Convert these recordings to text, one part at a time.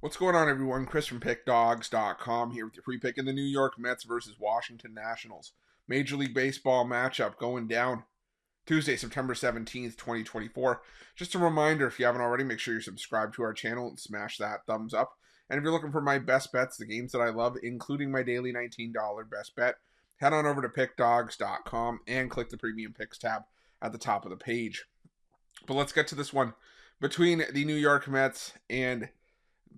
What's going on, everyone? Chris from Pickdawgz.com here with your free pick in the New York Mets versus Washington Nationals. Major League Baseball matchup going down Tuesday, September 17th, 2024. Just a reminder, if you haven't already, make sure you're subscribed to our channel and smash that thumbs up. And if you're looking for my best bets, the games that I love, including my daily $19 best bet, head on over to Pickdawgz.com and click the Premium Picks tab at the top of the page. But let's get to this one between the New York Mets and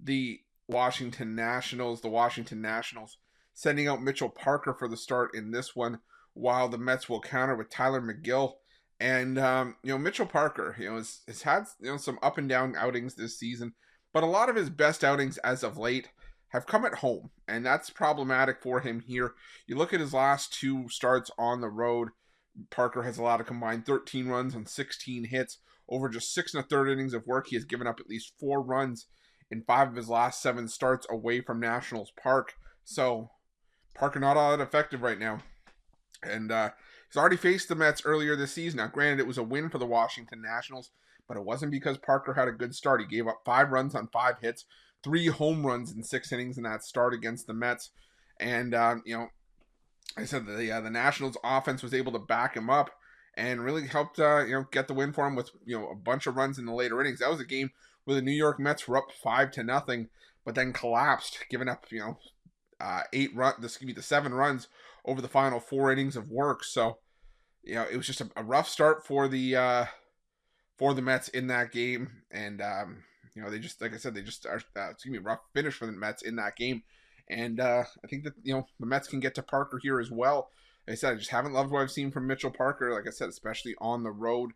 the Washington Nationals. The Washington Nationals sending out Mitchell Parker for the start in this one, while the Mets will counter with Tyler McGill. And Mitchell Parker, has had some up and down outings this season, but a lot of his best outings as of late have come at home, and that's problematic for him here. You look at his last two starts on the road. Parker has allowed a combined 13 runs on 16 hits over just 6 1/3 innings of work. He has given up at least 4 runs in 5 of his last 7 starts away from Nationals Park. So Parker not all that effective right now. And he's already faced the Mets earlier this season. Now, granted, it was a win for the Washington Nationals, but it wasn't because Parker had a good start. He gave up 5 runs on 5 hits, 3 home runs in 6 innings in that start against the Mets. And, I said the Nationals offense was able to back him up and really helped, get the win for him with, a bunch of runs in the later innings. That was a game where the New York Mets were up 5-0, but then collapsed, giving up, 7 runs over the final 4 innings of work. So, it was just a rough start for the Mets in that game. And, they just, like I said, rough finish for the Mets in that game. And I think that, the Mets can get to Parker here as well. Like I said, I just haven't loved what I've seen from Mitchell Parker, like I said, especially on the road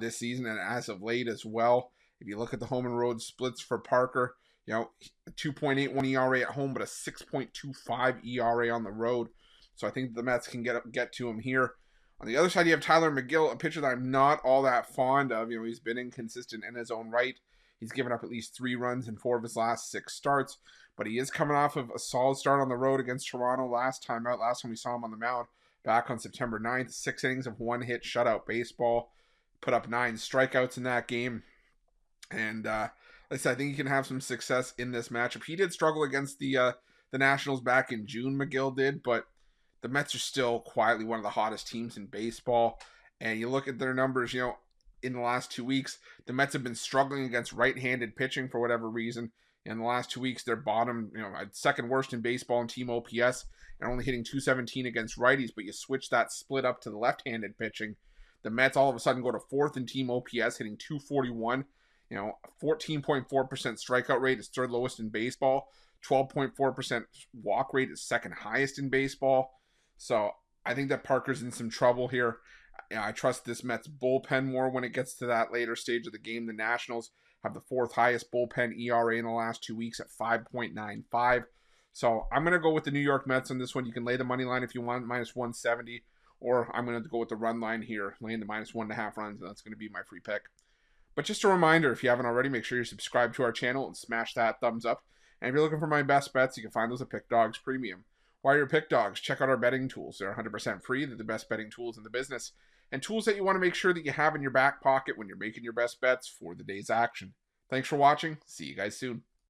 this season and as of late as well. If you look at the home and road splits for Parker, 2.81 ERA at home, but a 6.25 ERA on the road. So I think the Mets can get to him here. On the other side, you have Tyler McGill, a pitcher that I'm not all that fond of. He's been inconsistent in his own right. He's given up at least 3 runs in 4 of his last 6 starts, but he is coming off of a solid start on the road against Toronto last time we saw him on the mound back on September 9th. 6 innings of 1 hit shutout baseball. Put up 9 strikeouts in that game. And like I said, I think he can have some success in this matchup. He did struggle against the Nationals back in June, McGill did, but the Mets are still quietly one of the hottest teams in baseball. And you look at their numbers, in the last 2 weeks, the Mets have been struggling against right-handed pitching for whatever reason. In the last 2 weeks, they're bottom, second worst in baseball in team OPS and only hitting .217 against righties. But you switch that split up to the left-handed pitching, the Mets all of a sudden go to 4th in team OPS, hitting .241. 14.4% strikeout rate is 3rd lowest in baseball. 12.4% walk rate is 2nd highest in baseball. So I think that Parker's in some trouble here. I trust this Mets bullpen more when it gets to that later stage of the game. The Nationals have the 4th highest bullpen ERA in the last 2 weeks at 5.95. So I'm going to go with the New York Mets on this one. You can lay the money line if you want, -170, or I'm going to go with the run line here, laying the -1.5 runs, and that's going to be my free pick. But just a reminder, if you haven't already, make sure you're subscribed to our channel and smash that thumbs up. And if you're looking for my best bets, you can find those at Pick Dawgz Premium. While you're Pick Dawgz, check out our betting tools. They're 100% free. They're the best betting tools in the business, and tools that you want to make sure that you have in your back pocket when you're making your best bets for the day's action. Thanks for watching. See you guys soon.